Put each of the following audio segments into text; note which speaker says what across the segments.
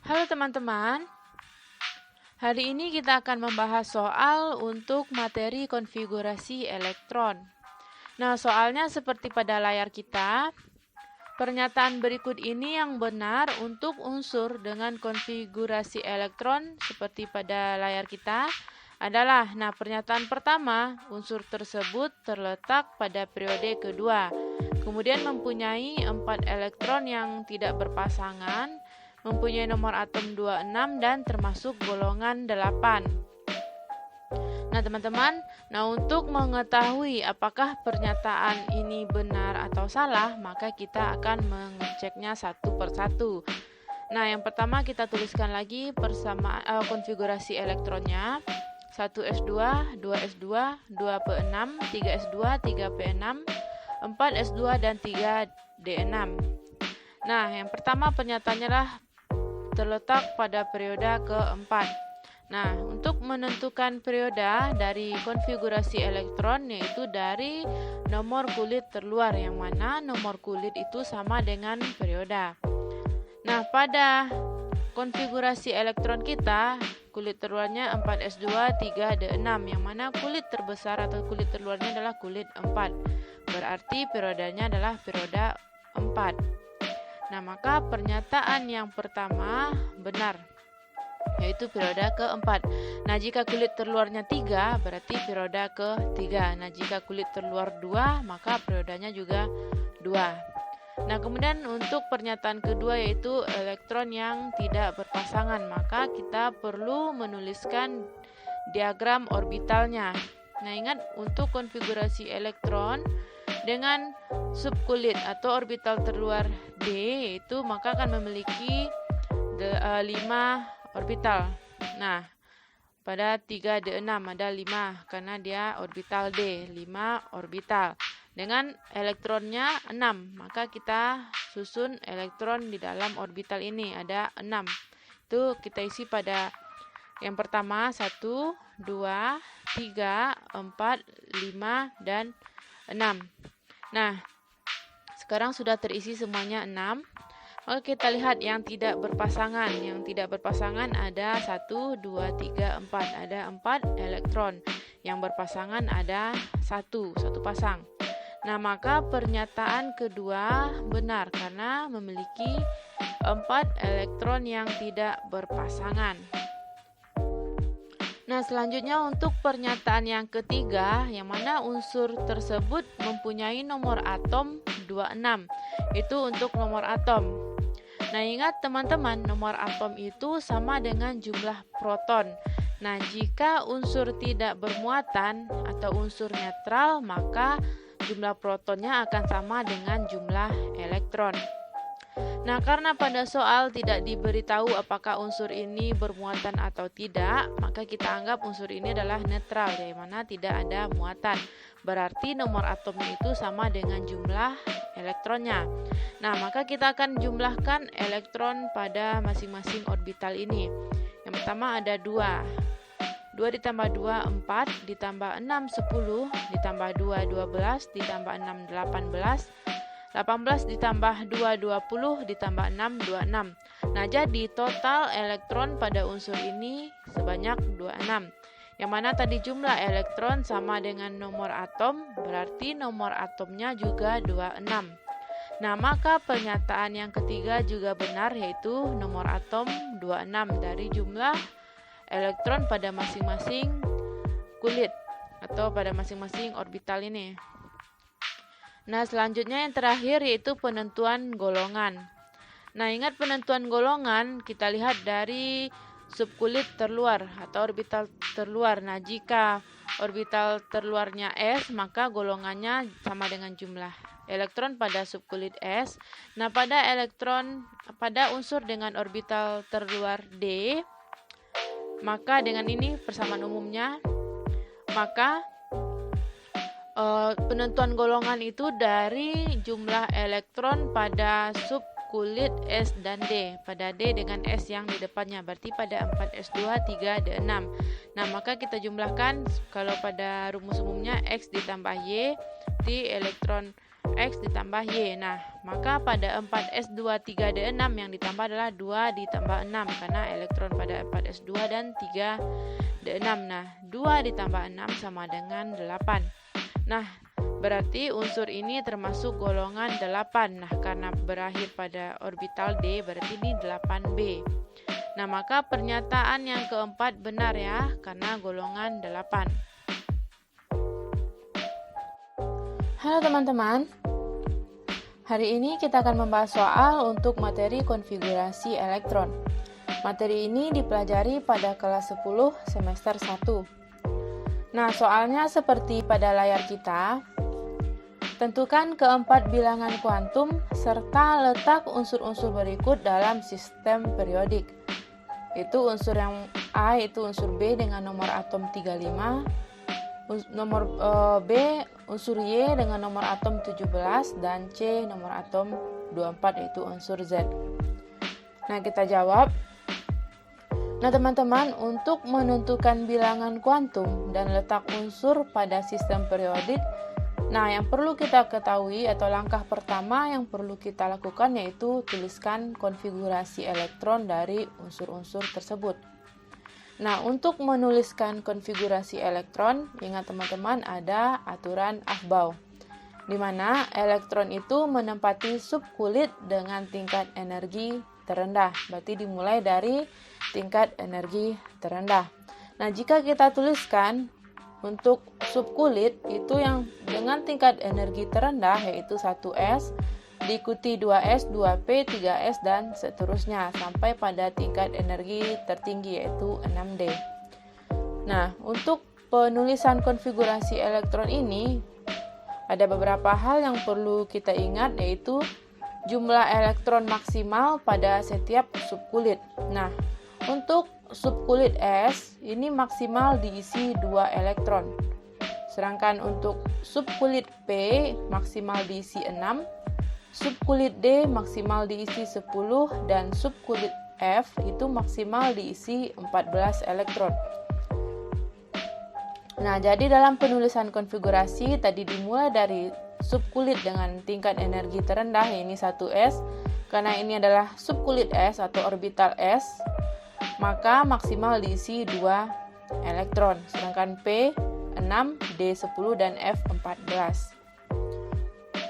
Speaker 1: Halo teman-teman, hari ini kita akan membahas soal untuk materi konfigurasi elektron. Nah, soalnya seperti pada layar kita, pernyataan berikut ini yang benar untuk unsur dengan konfigurasi elektron seperti pada layar kita adalah, pernyataan pertama, unsur tersebut terletak pada periode kedua, kemudian mempunyai 4 elektron yang tidak berpasangan, mempunyai nomor atom 26 dan termasuk golongan 8. Nah teman-teman, untuk mengetahui apakah pernyataan ini benar atau salah, maka kita akan mengeceknya satu persatu. Nah, yang pertama kita tuliskan lagi konfigurasi elektronnya. 1s2, 2s2, 2p6, 3s2, 3p6, 4s2 dan 3d6. Nah, yang pertama pernyataannya adalah terletak pada periode keempat. Nah, untuk menentukan periode dari konfigurasi elektron yaitu dari nomor kulit terluar, yang mana nomor kulit itu sama dengan periode. Nah, pada konfigurasi elektron kita, kulit terluarnya 4s2, 3d6, yang mana kulit terbesar atau kulit terluarnya adalah kulit 4. Berarti periodenya adalah periode 4. Nah, maka pernyataan yang pertama benar, yaitu periode keempat. Nah, jika kulit terluarnya 3, berarti periode ketiga. Nah, jika kulit terluar 2, maka periodenya juga 2. Nah, kemudian untuk pernyataan kedua yaitu elektron yang tidak berpasangan, maka kita perlu menuliskan diagram orbitalnya. Nah, ingat untuk konfigurasi elektron dengan subkulit atau orbital terluar D itu maka akan memiliki 5 orbital. Nah, pada 3D6 ada 5 karena dia orbital D, 5 orbital. Dengan elektronnya 6, maka kita susun elektron di dalam orbital ini ada 6. Itu kita isi pada yang pertama 1, 2, 3, 4, 5 dan 6. Nah, sekarang sudah terisi semuanya 6. Oke, kita lihat yang tidak berpasangan. Yang tidak berpasangan ada 1, 2, 3, 4. Ada 4 elektron. Yang berpasangan ada 1 pasang. Nah, maka pernyataan kedua benar karena memiliki 4 elektron yang tidak berpasangan. Nah, selanjutnya untuk pernyataan yang ketiga, yang mana unsur tersebut mempunyai nomor atom 26. Itu untuk nomor atom. Nah, ingat teman-teman, nomor atom itu sama dengan jumlah proton. Nah, jika unsur tidak bermuatan atau unsur netral, maka jumlah protonnya akan sama dengan jumlah elektron. Nah, karena pada soal tidak diberitahu apakah unsur ini bermuatan atau tidak, maka kita anggap unsur ini adalah netral, di mana tidak ada muatan. Berarti nomor atomnya itu sama dengan jumlah elektronnya. Nah, maka kita akan jumlahkan elektron pada masing-masing orbital ini. Yang pertama ada 2. 2 ditambah 2, 4, ditambah 6, 10, ditambah 2, 12, ditambah 6, 18, 18 ditambah 2, 20, ditambah 6, 26. Nah, jadi total elektron pada unsur ini sebanyak 26. Yang mana tadi jumlah elektron sama dengan nomor atom, berarti nomor atomnya juga 26. Nah, maka pernyataan yang ketiga juga benar, yaitu nomor atom 26 dari jumlah elektron pada masing-masing kulit atau pada masing-masing orbital ini. Nah, selanjutnya yang terakhir yaitu penentuan golongan. Nah, ingat penentuan golongan kita lihat dari subkulit terluar atau orbital terluar. Nah, jika orbital terluarnya S, maka golongannya sama dengan jumlah elektron pada subkulit S. Nah, pada unsur dengan orbital terluar D, maka dengan ini persamaan umumnya, maka penentuan golongan itu dari jumlah elektron pada subkulit S dan D, pada D dengan S yang di depannya, berarti pada 4s2, 3d6. Nah, maka kita jumlahkan, kalau pada rumus umumnya X ditambah Y, di elektron X ditambah Y. Nah, maka pada 4s2 3d6 yang ditambah adalah 2 ditambah 6 karena elektron pada 4s2 dan 3d6. Nah, 2 ditambah 6 sama dengan 8. Nah, berarti unsur ini termasuk golongan 8. Nah, karena berakhir pada orbital D, berarti ini 8b. Nah, maka pernyataan yang keempat benar ya, karena golongan 8. Halo teman-teman, hari ini kita akan membahas soal untuk materi konfigurasi elektron. Materi ini dipelajari pada kelas 10 semester 1. Nah, soalnya seperti pada layar kita, tentukan keempat bilangan kuantum serta letak unsur-unsur berikut dalam sistem periodik. Itu unsur yang A, itu unsur B dengan nomor atom 35, nomor B unsur Y dengan nomor atom 17, dan C nomor atom 24 yaitu unsur Z. Nah, kita jawab. Nah, teman-teman, untuk menentukan bilangan kuantum dan letak unsur pada sistem periodik, nah yang perlu kita ketahui atau langkah pertama yang perlu kita lakukan yaitu tuliskan konfigurasi elektron dari unsur-unsur tersebut. Nah, untuk menuliskan konfigurasi elektron, ingat teman-teman ada aturan Aufbau, di mana elektron itu menempati subkulit dengan tingkat energi terendah. Berarti dimulai dari tingkat energi terendah. Nah, jika kita tuliskan untuk subkulit itu yang dengan tingkat energi terendah yaitu 1s, diikuti 2s, 2p, 3s, dan seterusnya sampai pada tingkat energi tertinggi yaitu 6d. Nah, untuk penulisan konfigurasi elektron ini ada beberapa hal yang perlu kita ingat, yaitu jumlah elektron maksimal pada setiap subkulit. Nah, untuk subkulit S ini maksimal diisi 2 elektron. Sedangkan untuk subkulit P maksimal diisi 6, subkulit D maksimal diisi 10, dan subkulit F itu maksimal diisi 14 elektron. Nah, jadi dalam penulisan konfigurasi tadi dimulai dari subkulit dengan tingkat energi terendah, ini 1s, karena ini adalah subkulit S atau orbital S, maka maksimal diisi 2 elektron. Sedangkan P 6, D 10, dan F 14.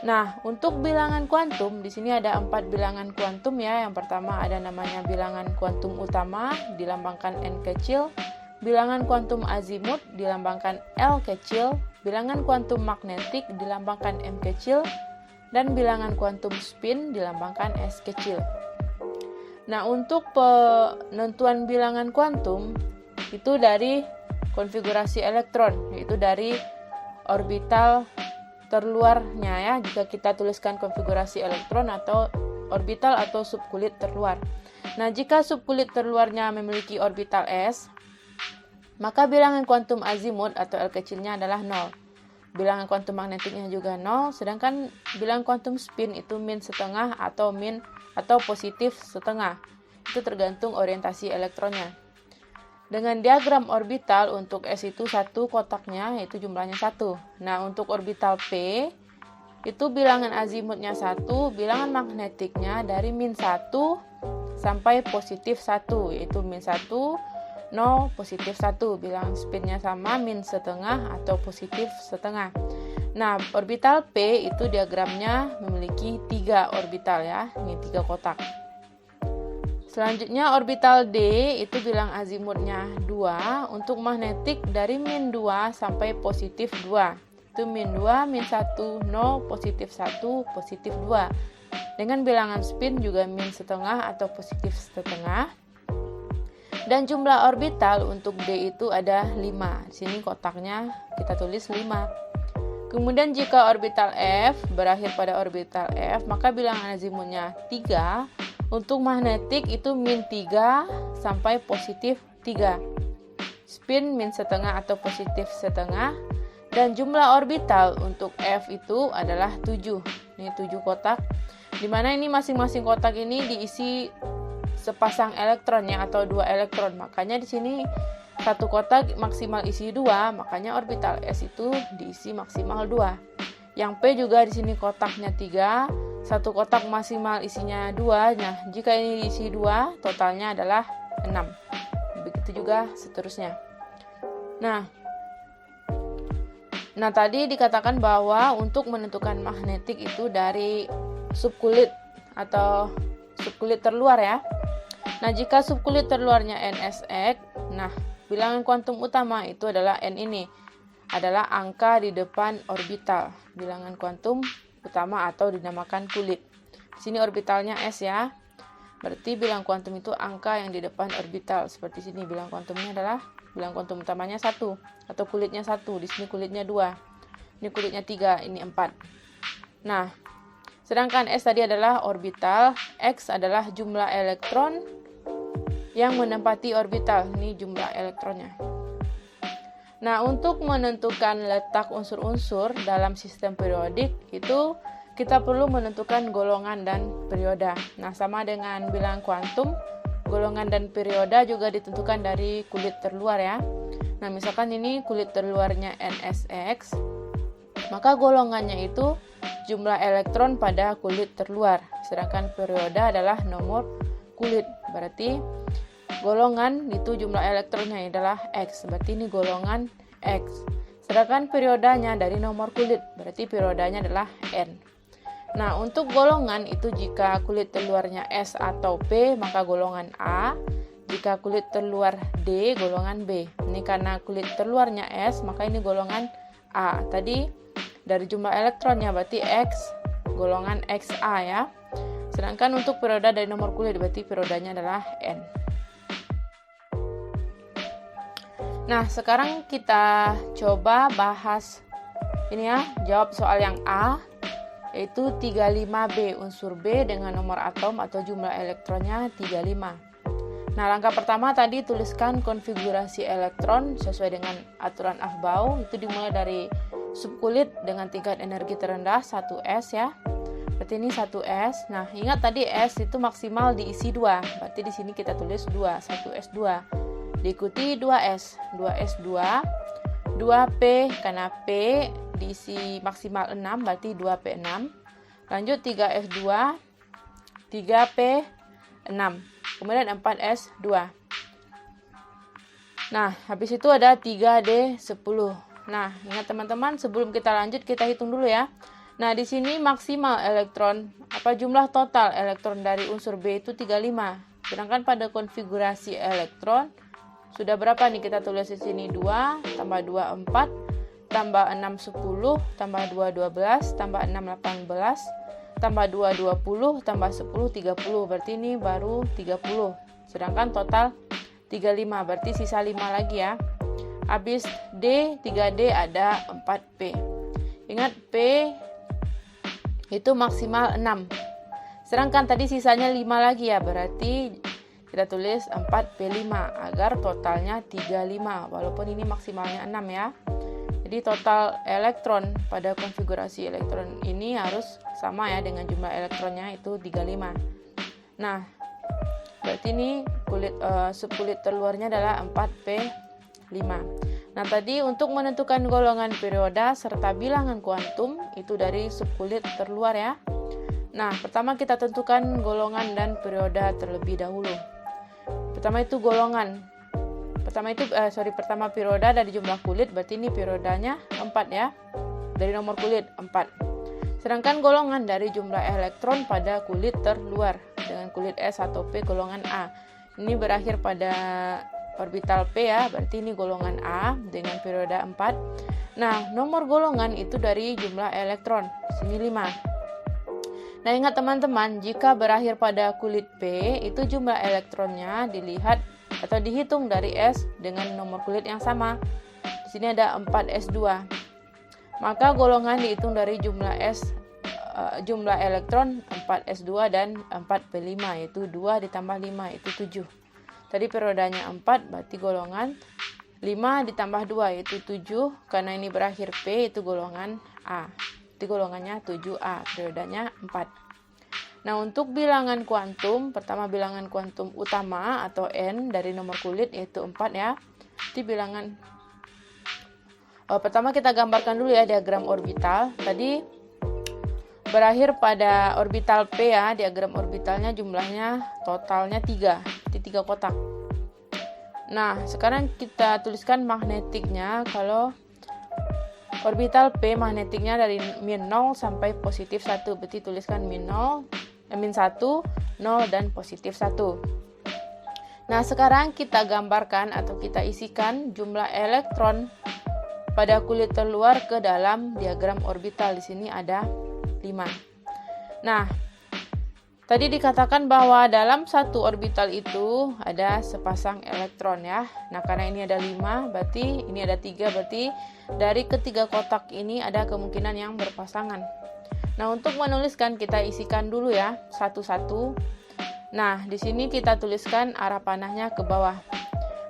Speaker 1: Nah, untuk bilangan kuantum, di sini ada 4 bilangan kuantum ya. Yang pertama ada namanya bilangan kuantum utama, dilambangkan N kecil. Bilangan kuantum azimut, dilambangkan L kecil. Bilangan kuantum magnetik, dilambangkan M kecil. Dan bilangan kuantum spin, dilambangkan S kecil. Nah, untuk penentuan bilangan kuantum, itu dari konfigurasi elektron, yaitu dari orbital terluarnya ya, jika kita tuliskan konfigurasi elektron atau orbital atau subkulit terluar. Nah, jika subkulit terluarnya memiliki orbital S, maka bilangan kuantum azimut atau L kecilnya adalah 0. Bilangan kuantum magnetiknya juga 0, sedangkan bilangan kuantum spin itu min setengah atau positif setengah. Itu tergantung orientasi elektronnya. Dengan diagram orbital untuk S itu 1 kotaknya, yaitu jumlahnya 1. Nah, untuk orbital P, itu bilangan azimutnya 1, bilangan magnetiknya dari min 1 sampai positif 1, yaitu min 1, 0, positif 1. Bilangan spinnya sama, min setengah atau positif setengah. Nah, orbital P itu diagramnya memiliki 3 orbital ya, ini 3 kotak. Selanjutnya orbital D itu bilang azimutnya 2, untuk magnetik dari min 2 sampai positif 2. Itu min 2, min 1, 0, positif 1, positif 2. Dengan bilangan spin juga min setengah atau positif setengah. Dan jumlah orbital untuk D itu ada 5. Di sini kotaknya kita tulis 5. Kemudian jika orbital F berakhir pada orbital F, maka bilangan azimutnya 3. Untuk magnetik itu min 3 sampai positif 3. Spin min setengah atau positif setengah. Dan jumlah orbital untuk F itu adalah 7. Ini 7 kotak. Dimana ini masing-masing kotak ini diisi sepasang elektronnya atau 2 elektron. Makanya di sini satu kotak maksimal isi 2, makanya orbital S itu diisi maksimal 2. Yang P juga di sini kotaknya 3, satu kotak maksimal isinya 2. Nah, jika ini diisi 2, totalnya adalah 6. Begitu juga seterusnya. Nah, tadi dikatakan bahwa untuk menentukan magnetik itu dari subkulit atau subkulit terluar ya. Nah, jika subkulit terluarnya NSX, nah bilangan kuantum utama itu adalah N ini. Adalah angka di depan orbital, bilangan kuantum utama atau dinamakan kulit. Di sini orbitalnya S ya. Berarti bilangan kuantum itu angka yang di depan orbital. Seperti sini bilangan kuantumnya adalah bilangan kuantum utamanya 1 atau kulitnya 1. Di sini kulitnya 2. Ini kulitnya 3, ini 4. Nah, sedangkan S tadi adalah orbital, X adalah jumlah elektron yang menempati orbital. Ini jumlah elektronnya. Nah, untuk menentukan letak unsur-unsur dalam sistem periodik itu kita perlu menentukan golongan dan perioda. Nah, sama dengan bilangan kuantum, golongan dan perioda juga ditentukan dari kulit terluar ya. Nah, misalkan ini kulit terluarnya NSX, maka golongannya itu jumlah elektron pada kulit terluar. Sedangkan perioda adalah nomor kulit. Berarti golongan itu jumlah elektronnya adalah X, berarti ini golongan X. Sedangkan periodanya dari nomor kulit, berarti periodanya adalah N. Nah, untuk golongan itu jika kulit terluarnya S atau P, maka golongan A. Jika kulit terluar D, golongan B. Ini karena kulit terluarnya S, maka ini golongan A. Tadi dari jumlah elektronnya berarti X, golongan XA ya. Sedangkan untuk perioda dari nomor kulit, berarti periodanya adalah N. Nah, sekarang kita coba bahas ini ya, jawab soal yang A, yaitu 35B, unsur B dengan nomor atom atau jumlah elektronnya 35. Nah, langkah pertama tadi tuliskan konfigurasi elektron sesuai dengan aturan Aufbau. Itu dimulai dari subkulit dengan tingkat energi terendah 1S ya. Berarti ini 1S. Nah, ingat tadi S itu maksimal diisi 2. Berarti di sini kita tulis 2, 1S2. Diikuti 2S, 2S2, 2P karena P diisi maksimal 6 berarti 2P6. Lanjut 3S2, 3P6, kemudian 4S2. Nah, habis itu ada 3D10. Nah, ingat teman-teman, sebelum kita lanjut kita hitung dulu ya. Nah, di sini maksimal elektron, jumlah total elektron dari unsur B itu 35. Sedangkan pada konfigurasi elektron sudah berapa nih, kita tulis di sini 2 tambah 2 4 tambah 6 10 tambah 2 12 tambah 6 18 tambah 2 20 tambah 10 30. Berarti ini baru 30. Sedangkan total 35, berarti sisa 5 lagi ya. Habis D, 3D ada 4P. Ingat P itu maksimal 6. Sedangkan tadi sisanya 5 lagi ya, berarti kita tulis 4P5 agar totalnya 35, walaupun ini maksimalnya 6 ya. Jadi total elektron pada konfigurasi elektron ini harus sama ya dengan jumlah elektronnya itu 35. Nah, berarti ini subkulit terluarnya adalah 4P5. Nah, tadi untuk menentukan golongan perioda serta bilangan kuantum itu dari subkulit terluar ya. Nah, pertama kita tentukan golongan dan perioda terlebih dahulu. Pertama perioda dari jumlah kulit, berarti ini periodanya 4 ya. Dari nomor kulit 4. Sedangkan golongan dari jumlah elektron pada kulit terluar dengan kulit S atau P golongan A. Ini berakhir pada orbital P ya, berarti ini golongan A dengan perioda 4. Nah, nomor golongan itu dari jumlah elektron. Sini 5. Nah, ingat teman-teman, jika berakhir pada kulit P, itu jumlah elektronnya dilihat atau dihitung dari S dengan nomor kulit yang sama. Di sini ada 4S2. Maka golongan dihitung dari jumlah elektron 4S2 dan 4P5, yaitu 2 ditambah 5, itu 7. Tadi periodanya 4, berarti golongan 5 ditambah 2, yaitu 7. Karena ini berakhir P, itu golongan A. Itu golongannya 7A, periodanya 4. Nah, untuk bilangan kuantum, pertama bilangan kuantum utama atau N dari nomor kulit yaitu 4 ya. Di bilangan Pertama kita gambarkan dulu ya diagram orbital. Tadi berakhir pada orbital P ya, diagram orbitalnya jumlahnya totalnya 3, di 3 kotak. Nah, sekarang kita tuliskan magnetiknya. Kalau orbital P magnetiknya dari min 0 sampai positif 1, berarti tuliskan min 1, 0, dan positif 1. Nah, sekarang kita gambarkan atau kita isikan jumlah elektron pada kulit terluar ke dalam diagram orbital. Di sini ada 5. Nah, tadi dikatakan bahwa dalam satu orbital itu ada sepasang elektron ya. Nah, karena ini ada 5, berarti ini ada 3, berarti dari ketiga kotak ini ada kemungkinan yang berpasangan. Nah, untuk menuliskan kita isikan dulu ya satu-satu. Nah, di sini kita tuliskan arah panahnya ke bawah.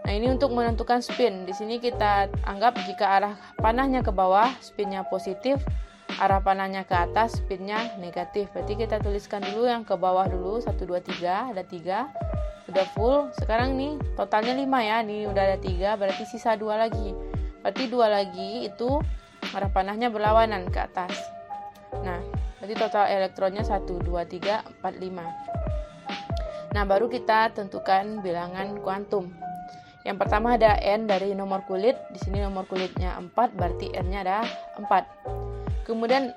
Speaker 1: Nah, ini untuk menentukan spin. Di sini kita anggap jika arah panahnya ke bawah, spinnya positif, arah panahnya ke atas, spinnya negatif. Berarti kita tuliskan dulu yang ke bawah dulu, 1, 2, 3, ada 3, sudah full. Sekarang nih totalnya 5 ya, ini udah ada 3, berarti sisa 2 lagi. Berarti 2 lagi itu arah panahnya berlawanan ke atas. Nah, berarti total elektronnya 1, 2, 3, 4, 5. Nah, baru kita tentukan bilangan kuantum. Yang pertama ada N dari nomor kulit. Di sini nomor kulitnya 4, berarti N-nya ada 4. Kemudian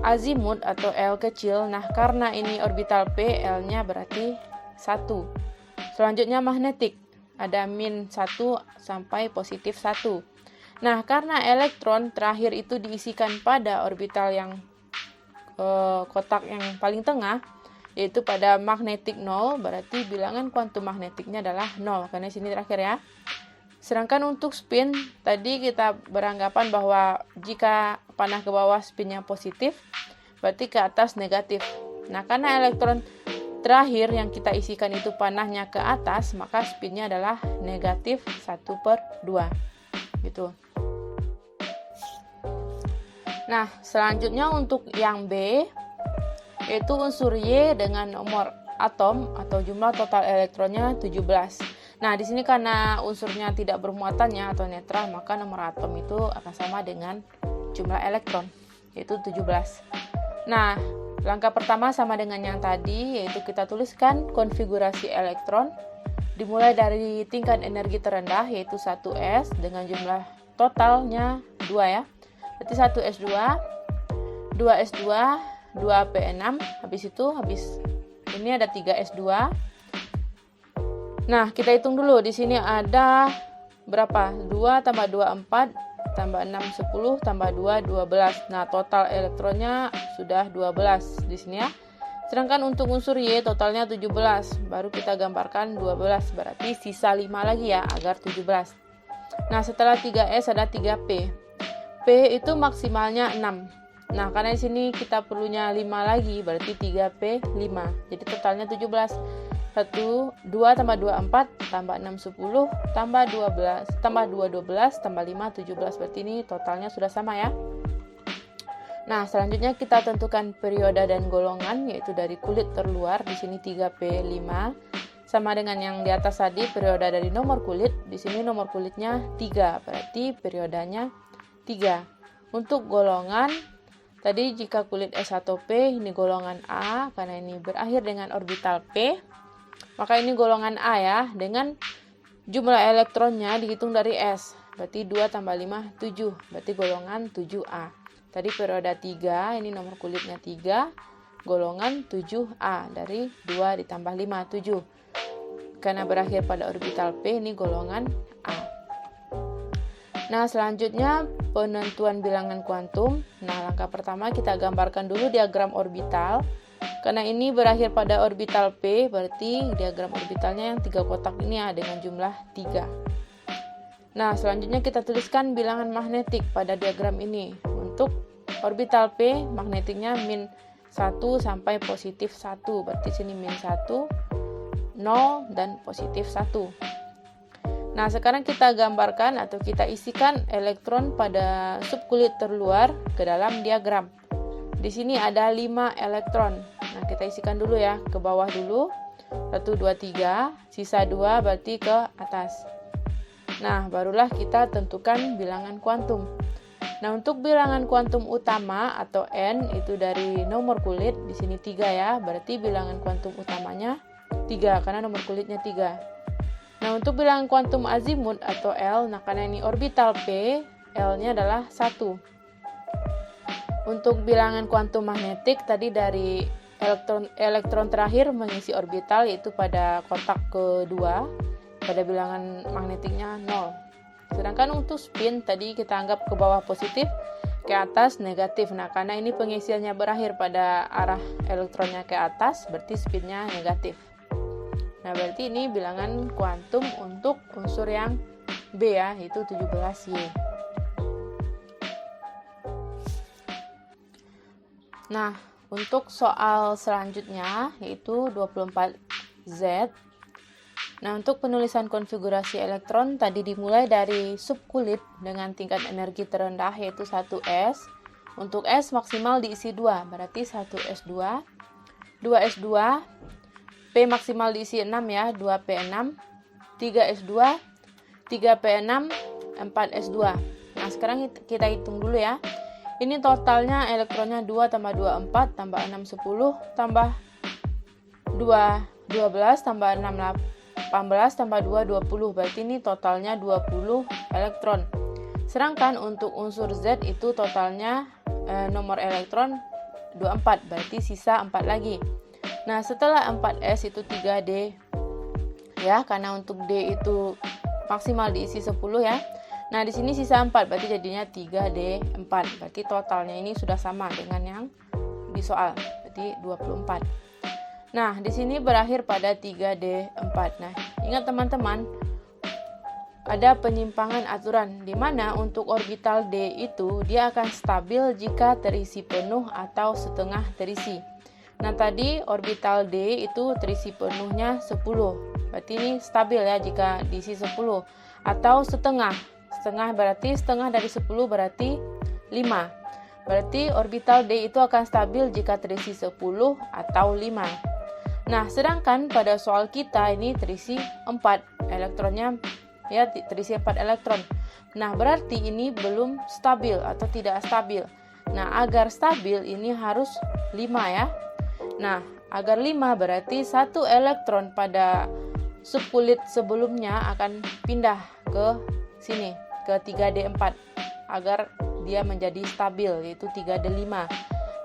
Speaker 1: azimut atau L kecil. Nah, karena ini orbital P, L-nya berarti 1. Selanjutnya magnetik. Ada min 1 sampai positif 1. Nah, karena elektron terakhir itu diisikan pada orbital yang kotak yang paling tengah, yaitu pada magnetik 0, berarti bilangan kuantum magnetiknya adalah 0, karena sini terakhir ya. Sedangkan untuk spin, tadi kita beranggapan bahwa jika panah ke bawah spinnya positif, berarti ke atas negatif. Nah, karena elektron terakhir yang kita isikan itu panahnya ke atas, maka spinnya adalah negatif 1/2. Gitu. Nah, selanjutnya untuk yang B, yaitu unsur Y dengan nomor atom atau jumlah total elektronnya 17. Nah, di sini karena unsurnya tidak bermuatannya atau netral, maka nomor atom itu akan sama dengan jumlah elektron, yaitu 17. Nah, langkah pertama sama dengan yang tadi, yaitu kita tuliskan konfigurasi elektron dimulai dari tingkat energi terendah, yaitu 1s dengan jumlah totalnya 2 ya. Berarti 1s2, 2s2, 2p6, habis ini ada 3s2. Nah, kita hitung dulu. Di sini ada berapa? 2 tambah 2 4, tambah 6 10, tambah 2 12. Nah, total elektronnya sudah 12 di sini ya. Sedangkan untuk unsur Y totalnya 17. Baru kita gambarkan 12, berarti sisa 5 lagi ya agar 17. Nah, setelah 3s ada 3p. P itu maksimalnya 6. Nah, karena di sini kita perlunya 5 lagi, berarti 3p 5. Jadi totalnya 17. 2 tambah 2 4, tambah 6 10, tambah 12, tambah 2 12, tambah 5 17. Berarti ini totalnya sudah sama ya. Nah, selanjutnya kita tentukan perioda dan golongan, yaitu dari kulit terluar. Di sini 3p 5 sama dengan yang di atas tadi, perioda dari nomor kulit. Di sini nomor kulitnya 3, berarti periodanya 3. Untuk golongan, tadi jika kulit S1P, ini golongan A, karena ini berakhir dengan orbital P, maka ini golongan A ya, dengan jumlah elektronnya dihitung dari S, berarti 2 tambah 5, 7, berarti golongan 7A. Tadi periode 3, ini nomor kulitnya 3, golongan 7A, dari 2 ditambah 5, 7. Karena berakhir pada orbital P, ini golongan A. Nah, selanjutnya penentuan bilangan kuantum. Nah, langkah pertama kita gambarkan dulu diagram orbital. Karena ini berakhir pada orbital P, berarti diagram orbitalnya yang 3 kotak ini ya, dengan jumlah 3. Nah, selanjutnya kita tuliskan bilangan magnetik pada diagram ini. Untuk orbital P, magnetiknya min 1 sampai positif 1. Berarti sini min 1, 0, dan positif 1. Nah, sekarang kita gambarkan atau kita isikan elektron pada subkulit terluar ke dalam diagram. Di sini ada 5 elektron. Nah, kita isikan dulu ya, ke bawah dulu. 1, 2, 3, sisa 2 berarti ke atas. Nah, barulah kita tentukan bilangan kuantum. Nah, untuk bilangan kuantum utama atau N itu dari nomor kulit, di sini 3 ya, berarti bilangan kuantum utamanya 3 karena nomor kulitnya 3. Nah, untuk bilangan kuantum azimut atau L, nah karena ini orbital P, L-nya adalah 1. Untuk bilangan kuantum magnetik tadi dari elektron terakhir mengisi orbital yaitu pada kotak kedua, pada bilangan magnetiknya 0. Sedangkan untuk spin tadi kita anggap ke bawah positif, ke atas negatif. Nah, karena ini pengisiannya berakhir pada arah elektronnya ke atas, berarti spinnya negatif. Nah, berarti ini bilangan kuantum untuk unsur yang B ya, yaitu 17Y. Nah, untuk soal selanjutnya yaitu 24Z. Nah, untuk penulisan konfigurasi elektron tadi dimulai dari subkulit dengan tingkat energi terendah yaitu 1S. Untuk S maksimal diisi 2, berarti 1S2, 2S2, P maksimal diisi 6 ya, 2P6, 3S2, 3P6, 4S2. Nah, sekarang kita hitung dulu ya. Ini totalnya elektronnya 2 tambah 2, 4, tambah 6, 10, tambah 2, 12, tambah 6, 18, tambah 2, 20. Berarti ini totalnya 20 elektron. Sedangkan untuk unsur Z itu totalnya nomor elektron 24, berarti sisa 4 lagi. Nah, setelah 4S itu 3D ya, karena untuk D itu maksimal diisi 10 ya. Nah, di sini sisa 4, berarti jadinya 3D4. Berarti totalnya ini sudah sama dengan yang di soal, berarti 24. Nah, di sini berakhir pada 3D4. Nah, ingat teman-teman, ada penyimpangan aturan di mana untuk orbital D itu dia akan stabil jika terisi penuh atau setengah terisi. Nah, tadi orbital D itu terisi penuhnya 10. Berarti ini stabil ya jika diisi 10 atau setengah. Setengah berarti setengah dari 10 berarti 5. Berarti orbital D itu akan stabil jika terisi 10 atau 5. Nah, sedangkan pada soal kita ini terisi 4 elektronnya ya, terisi 4 elektron. Nah, berarti ini belum stabil atau tidak stabil. Nah, agar stabil ini harus 5 ya. Nah, agar 5 berarti 1 elektron pada subkulit sebelumnya akan pindah ke sini, ke 3D4 agar dia menjadi stabil yaitu 3D5.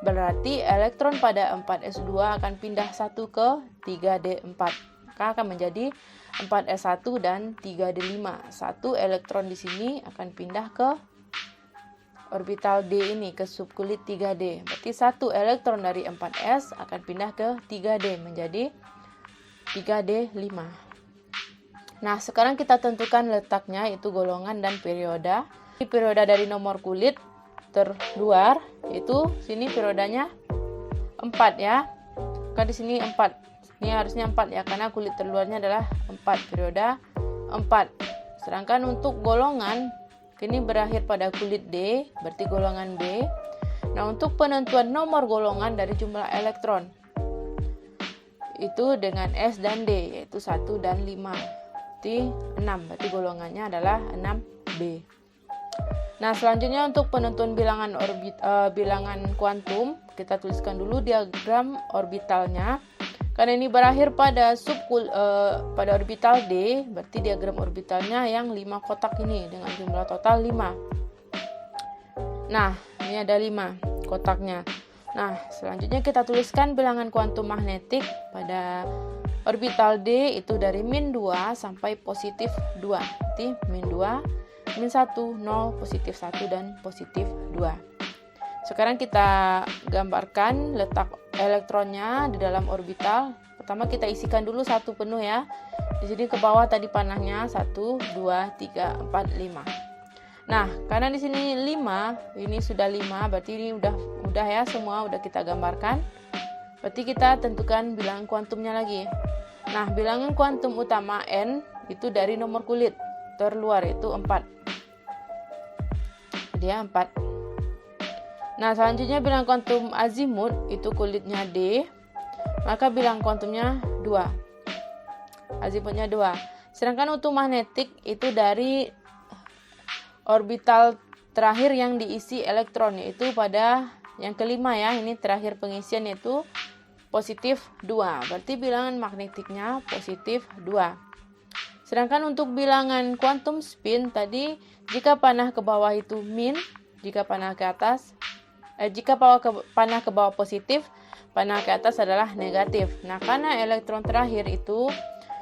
Speaker 1: Berarti elektron pada 4S2 akan pindah 1 ke 3D4. Maka akan menjadi 4S1 dan 3D5. 1 elektron di sini akan pindah ke orbital D ini, ke subkulit 3D. Berarti 1 elektron dari 4S akan pindah ke 3D menjadi 3D5. Nah, sekarang kita tentukan letaknya, yaitu golongan dan perioda. Perioda dari nomor kulit terluar, yaitu sini periodanya 4 ya. Kan di sini 4. Ini harusnya 4 ya, karena kulit terluarnya adalah 4, perioda 4. Sedangkan untuk golongan, ini berakhir pada kulit D, berarti golongan B. Nah, untuk penentuan nomor golongan dari jumlah elektron, itu dengan S dan D, yaitu 1 dan 5. Berarti 6, berarti golongannya adalah 6B. Nah, selanjutnya untuk penentuan bilangan kuantum, kita tuliskan dulu diagram orbitalnya. Karena ini berakhir pada pada orbital D, berarti diagram orbitalnya yang 5 kotak ini dengan jumlah total 5. Nah, ini ada 5 kotaknya. Nah, selanjutnya kita tuliskan bilangan kuantum magnetik pada orbital D itu dari min 2 sampai positif 2. Berarti min 2, min 1, 0, positif 1, dan positif 2. Sekarang kita gambarkan letak elektronnya di dalam orbital. Pertama kita isikan dulu 1 penuh ya. Di sini ke bawah tadi panahnya 1, 2, 3, 4, 5. Nah, karena di sini 5, ini sudah 5, berarti ini udah ya, semua udah kita gambarkan. Berarti kita tentukan bilangan kuantumnya lagi. Nah, bilangan kuantum utama N itu dari nomor kulit terluar itu 4. Dia 4. Nah, selanjutnya bilangan kuantum azimut itu kulitnya D, maka bilangan kuantumnya 2. Azimutnya 2. Sedangkan untuk magnetik itu dari orbital terakhir yang diisi elektron, yaitu pada yang kelima ya, ini terakhir pengisian yaitu positif 2. Berarti bilangan magnetiknya positif 2. Sedangkan untuk bilangan quantum spin tadi, jika panah ke bawah itu min, jika panah ke atas, panah ke bawah positif, panah ke atas adalah negatif. Nah, karena elektron terakhir itu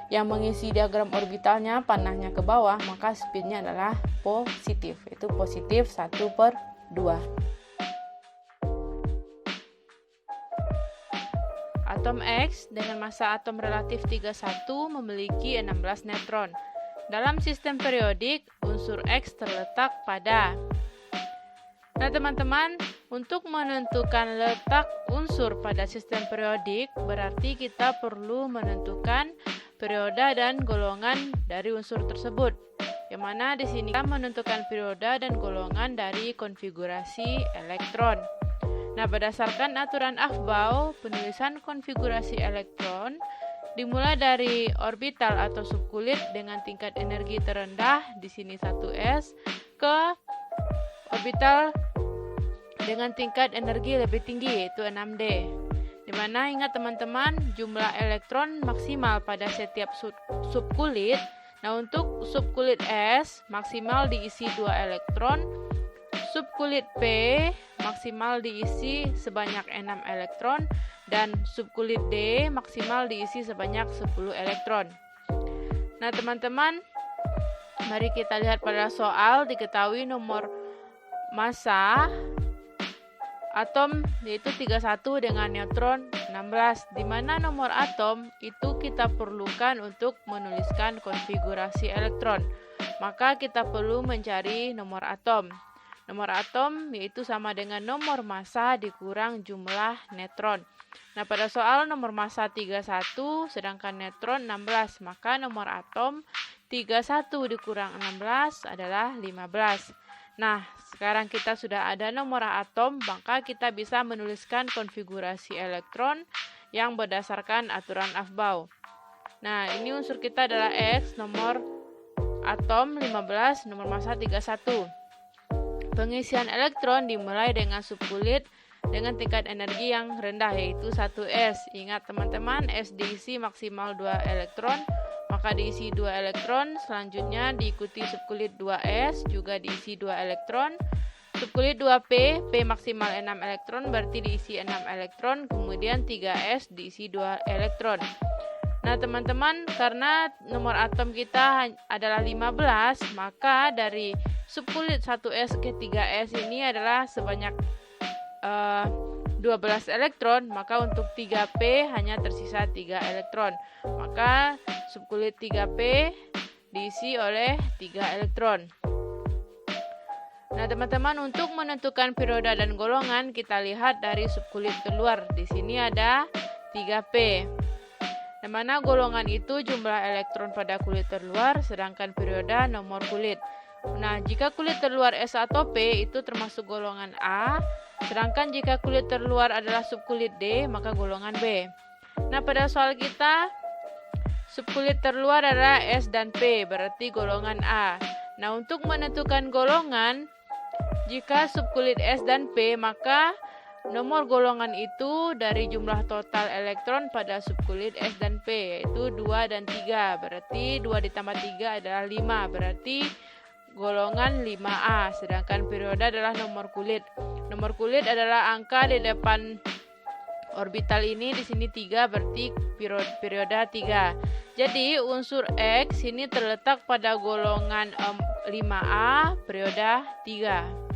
Speaker 1: yang mengisi diagram orbitalnya panahnya ke bawah, maka spinnya adalah positif, itu positif 1/2. Atom X dengan massa atom relatif 31 memiliki 16 neutron. Dalam sistem periodik, unsur X terletak pada. Nah, teman-teman, untuk menentukan letak unsur pada sistem periodik, berarti kita perlu menentukan perioda dan golongan dari unsur tersebut. Yang mana di sini kita menentukan perioda dan golongan dari konfigurasi elektron. Nah, berdasarkan aturan Aufbau, penulisan konfigurasi elektron dimulai dari orbital atau subkulit dengan tingkat energi terendah, di sini 1s, ke orbital dengan tingkat energi lebih tinggi, yaitu 6d. Dimana ingat teman-teman, jumlah elektron maksimal pada setiap subkulit. Nah, untuk subkulit S maksimal diisi 2 elektron, subkulit P maksimal diisi sebanyak 6 elektron, dan subkulit D maksimal diisi sebanyak 10 elektron. Nah, teman-teman, mari kita lihat pada soal. Diketahui nomor massa atom yaitu 31 dengan neutron 16, di mana nomor atom itu kita perlukan untuk menuliskan konfigurasi elektron. Maka kita perlu mencari nomor atom. Nomor atom yaitu sama dengan nomor massa dikurang jumlah neutron. Nah, pada soal nomor massa 31 sedangkan neutron 16, maka nomor atom 31 dikurang 16 adalah 15. Nah, sekarang kita sudah ada nomor atom, maka kita bisa menuliskan konfigurasi elektron yang berdasarkan aturan Aufbau. Nah, ini unsur kita adalah X, nomor atom 15, nomor massa 31. Pengisian elektron dimulai dengan subkulit dengan tingkat energi yang rendah, yaitu 1s. Ingat teman-teman, S diisi maksimal 2 elektron, maka diisi 2 elektron. Selanjutnya diikuti subkulit 2s, juga diisi 2 elektron. Subkulit 2p, P maksimal 6 elektron, berarti diisi 6 elektron. Kemudian 3s diisi 2 elektron. Nah, teman-teman, karena nomor atom kita adalah 15, maka dari subkulit 1s ke 3s ini adalah sebanyak 12 elektron, maka untuk 3p hanya tersisa 3 elektron. Maka subkulit 3p diisi oleh 3 elektron. Nah, teman-teman, untuk menentukan perioda dan golongan kita lihat dari subkulit keluar. Di sini ada 3p. Di mana golongan itu jumlah elektron pada kulit terluar, sedangkan perioda nomor kulit. Nah, jika kulit terluar S atau P itu termasuk golongan A, sedangkan jika kulit terluar adalah subkulit D, maka golongan B. Nah, pada soal kita, subkulit terluar adalah S dan P, berarti golongan A. Nah, untuk menentukan golongan, jika subkulit S dan P, maka nomor golongan itu dari jumlah total elektron pada subkulit S dan P, yaitu 2 dan 3. Berarti 2 ditambah 3 adalah 5, berarti golongan 5A. Sedangkan perioda adalah nomor kulit. Nomor kulit adalah angka di depan orbital ini, di sini 3, berarti perioda 3. Jadi unsur X ini terletak pada golongan 5A, perioda 3.